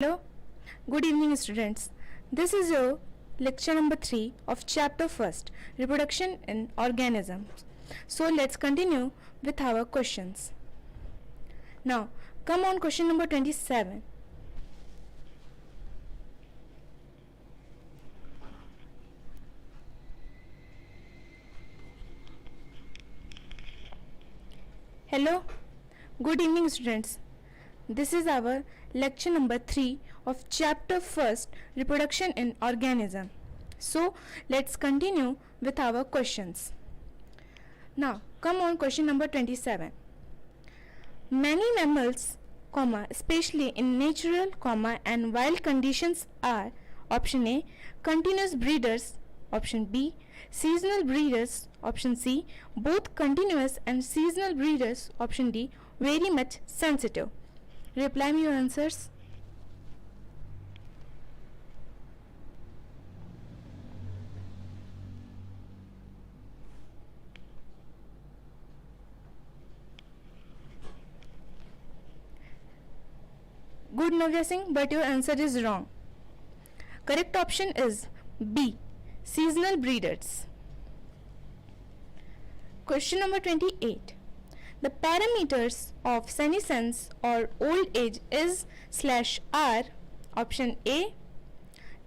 Hello, good evening students. This is your lecture number 3 of chapter 1st, Reproduction in Organisms. So let's continue with our questions. Now come on question number 27. Hello, good evening students. This is our lecture number 3 of chapter 1st, Reproduction in Organism. So let's continue with our questions. Now come on question number 27. Many mammals, especially in natural, and wild conditions are option A, continuous breeders, option B, seasonal breeders, option C, both continuous and seasonal breeders, option D, very much sensitive. Reply me your answers. Good, Navya Singh, but your answer is wrong. Correct option is B, seasonal breeders. Question number 28. The parameters of senescence or old age is /R, option A,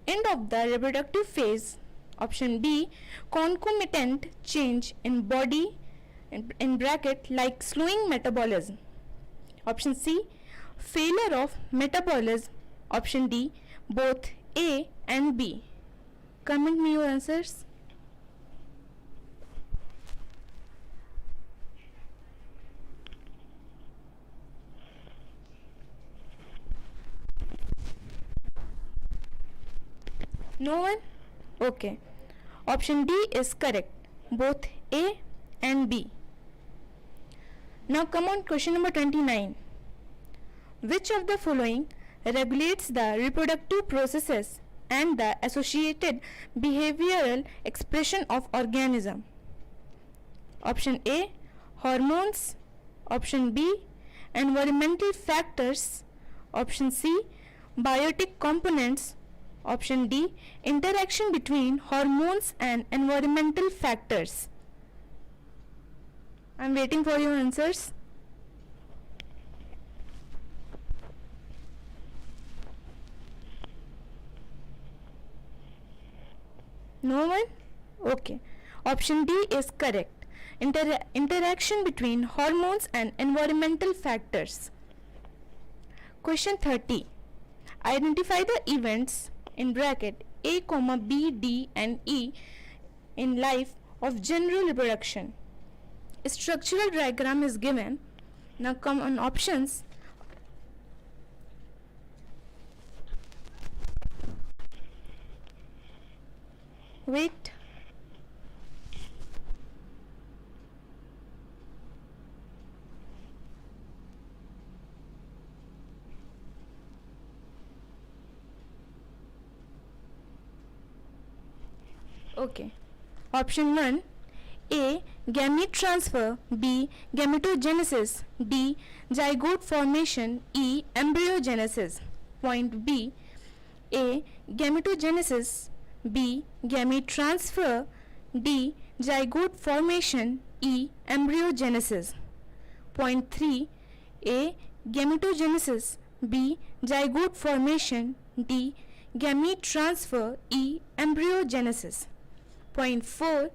end of the reproductive phase, option B, concomitant change in body in bracket like slowing metabolism, option C, failure of metabolism, option D, both A and B. Comment me your answers. No one? Okay. Option D is correct. Both A and B. Now come on question number 29. Which of the following regulates the reproductive processes and the associated behavioral expression of organism? Option A, hormones, option B, environmental factors, option C, biotic components, option D, interaction between hormones and environmental factors. I am waiting for your answers. No one? Okay. Option D is correct. Interaction between hormones and environmental factors. Question 30. Identify the events in bracket A, B, D and E in life of general reproduction. A structural diagram is given. Now come on options. Wait. Okay. Option 1, A, gamete transfer, B, gametogenesis, D, zygote formation, E, embryogenesis. Point B, A, gametogenesis, B, gamete transfer, D, zygote formation, E, embryogenesis. Point 3, A, gametogenesis, B, zygote formation, D, gamete transfer, E, embryogenesis. Point 4,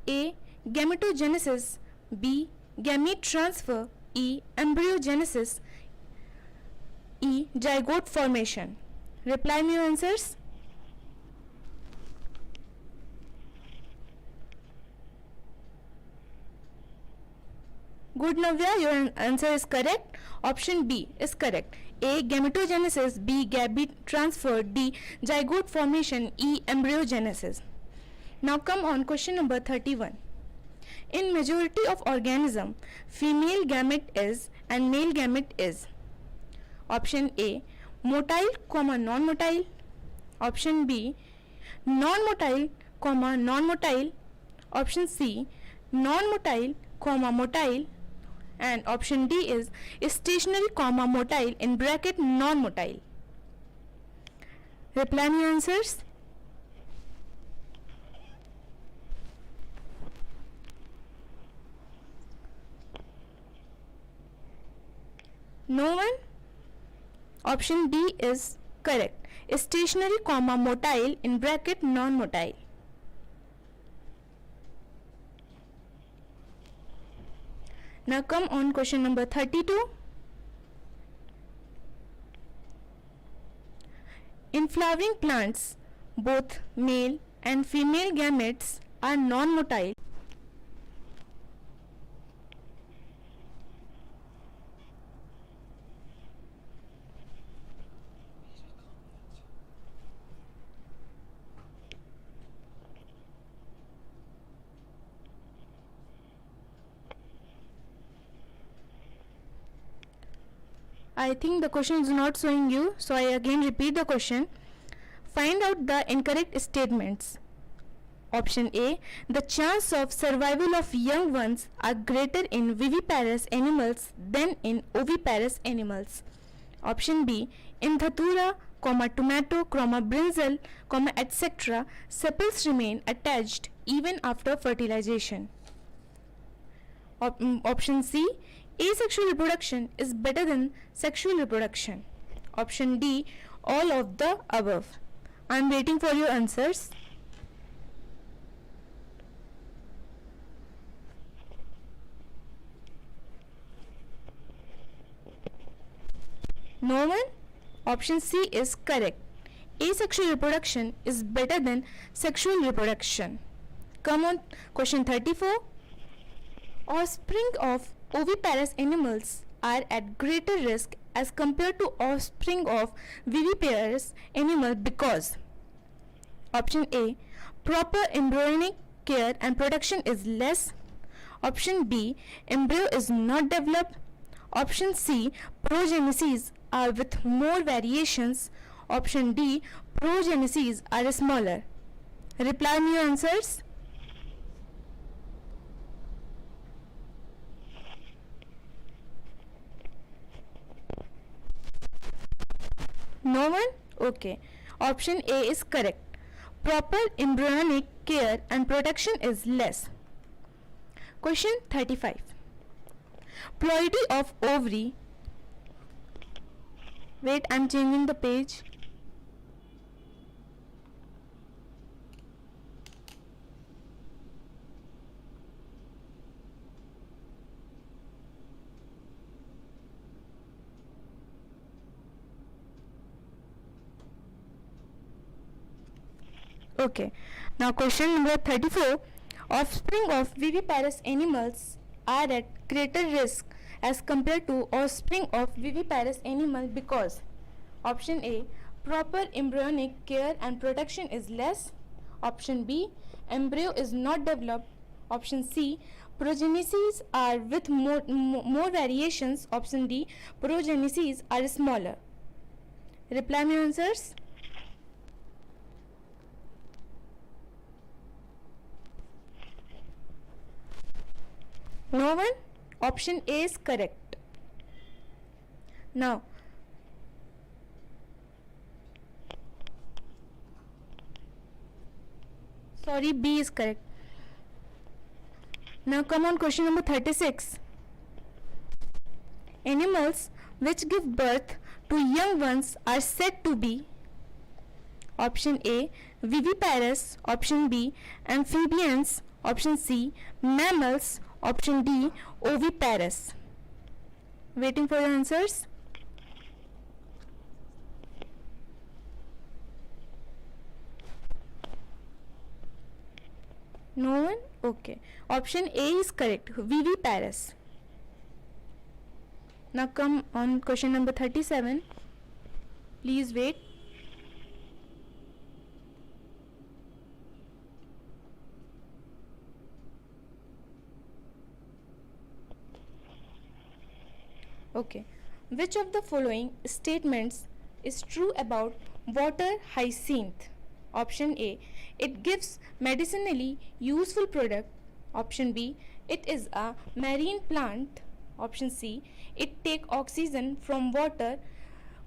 A, gametogenesis, B, gamete transfer, E, embryogenesis, E, zygote formation. Reply me your answers. Good, Navya, your answer is correct. Option B is correct. A, gametogenesis, B, gamete transfer, D, zygote formation, E, embryogenesis. Now come on question number 31. In majority of organism, female gamete is and male gamete is. Option A, motile, non-motile. Option B, non-motile, non-motile. Option C, non-motile, motile. And option D is stationary, motile in bracket non-motile. Reply me answers. No one? Option B is correct. Stationary comma motile in bracket non-motile. Now come on question number 32. In flowering plants, both male and female gametes are non-motile. I think the question is not showing you, so I again repeat the question. Find out the incorrect statements. Option A. The chance of survival of young ones are greater in viviparous animals than in oviparous animals. Option B. In Dhatura, tomato, brinjal, etc. sepals remain attached even after fertilization. Option C. Asexual reproduction is better than sexual reproduction. Option D. All of the above. I am waiting for your answers. No one? Option C is correct. Asexual reproduction is better than sexual reproduction. Come on, question 34. Offspring of oviparous animals are at greater risk as compared to offspring of viviparous animal because option A. Proper embryonic care and protection is less. Option B. Embryo is not developed. Option C. Progeneses are with more variations. Option D. Progeneses are smaller. Reply me your answers. No one? Okay. Option A is correct. Proper embryonic care and protection is less. Question 35. Ploidy of ovary. Wait, I'm changing the page. Okay. Now question number 34. Offspring of viviparous animals are at greater risk as compared to offspring of viviparous animal because option A. Proper embryonic care and protection is less. Option B. Embryo is not developed. Option C. Progeneses are with more variations. Option D. Progeneses are smaller. Reply me answers. No one? Option A is correct. Now, sorry, B is correct. Now come on, question number 36. Animals which give birth to young ones are said to be option A. Viviparous. Option B. Amphibians. Option C. Mammals. Option D. Oviparous. Waiting for your answers. No one? Okay. Option A is correct. Viviparous. Now come on question number 37. Please wait. Okay. Which of the following statements is true about water hyacinth? Option A. It gives medicinally useful product. Option B. It is a marine plant. Option C. It take oxygen from water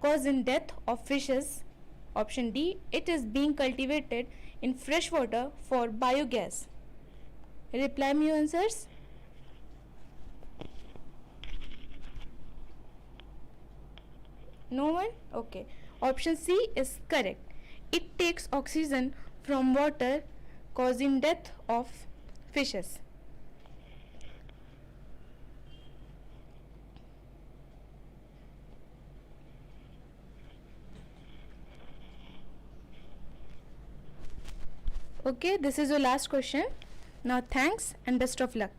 causing death of fishes. Option D, it is being cultivated in fresh water for biogas. Reply me your answers. No one? Okay. Option C is correct. It takes oxygen from water, causing death of fishes. Okay, this is your last question. Now thanks and best of luck.